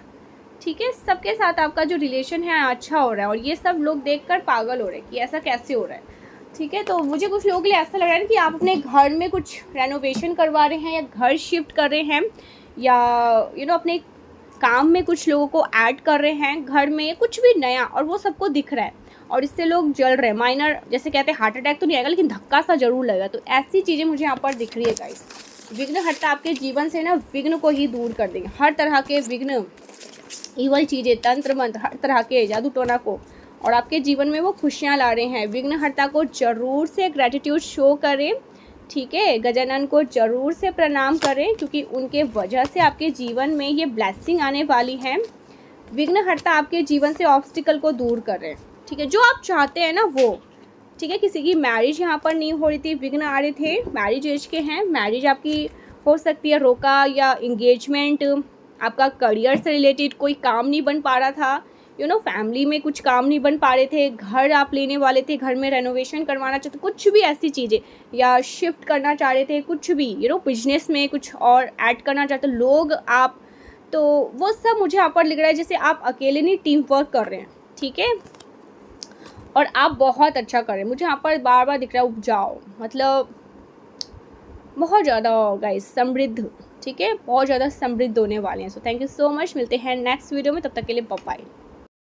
ठीक है, सबके साथ आपका जो रिलेशन है अच्छा हो रहा है। और ये सब लोग देखकर पागल हो रहे हैं कि ऐसा कैसे हो रहा है। ठीक है, तो मुझे कुछ लोगों के लिए ऐसा लग रहा है कि आप अपने घर में कुछ रेनोवेशन करवा रहे हैं या घर शिफ्ट कर रहे हैं या अपने काम में कुछ लोगों को ऐड कर रहे हैं घर में, कुछ भी नया, और वो सबको दिख रहा है और इससे लोग जल रहे हैं। माइनर जैसे कहते हैं हार्ट अटैक तो नहीं आएगा लेकिन धक्का सा जरूर लगेगा। तो ऐसी चीज़ें मुझे यहाँ पर दिख रही है गाइस। विघ्नहर्ता आपके जीवन से ना विघ्न को ही दूर कर देंगे, हर तरह के विघ्न, इवल चीज़ें, तंत्र मंत्र, हर तरह के जादू टोना को, और आपके जीवन में वो खुशियाँ ला रहे हैं। विघ्नहर्ता को ज़रूर से ग्रैटिट्यूड शो करें। ठीक है, गजानन को ज़रूर से प्रणाम करें क्योंकि उनके वजह से आपके जीवन में ये ब्लेसिंग आने वाली है। विघ्नहर्ता आपके जीवन से ऑब्स्टिकल को दूर करें। ठीक है, जो आप चाहते हैं ना वो। ठीक है, किसी की मैरिज यहाँ पर नहीं हो रही थी, विघ्न आ रहे थे, मैरिज एज के हैं, मैरिज आपकी हो सकती है रोका, या इंगेजमेंट, आपका करियर से रिलेटेड कोई काम नहीं बन पा रहा था, फैमिली में कुछ काम नहीं बन पा रहे थे, घर आप लेने वाले थे, घर में रेनोवेशन करवाना चाहते, कुछ भी ऐसी चीज़ें, या शिफ्ट करना चाह रहे थे, कुछ भी बिजनेस में कुछ और ऐड करना चाहते लोग आप, तो वो सब मुझे यहाँ पर लिख रहा है जैसे आप अकेले नहीं टीम वर्क कर रहे हैं। ठीक है, और आप बहुत अच्छा कर रहे हैं, मुझे यहाँ पर बार बार दिख रहा है उपजाओ, मतलब बहुत ज़्यादा गाइस समृद्ध। ठीक है, बहुत ज़्यादा समृद्ध होने वाले हैं। So thank you so much, मिलते हैं नेक्स्ट वीडियो में, तब तक के लिए बाय बाय।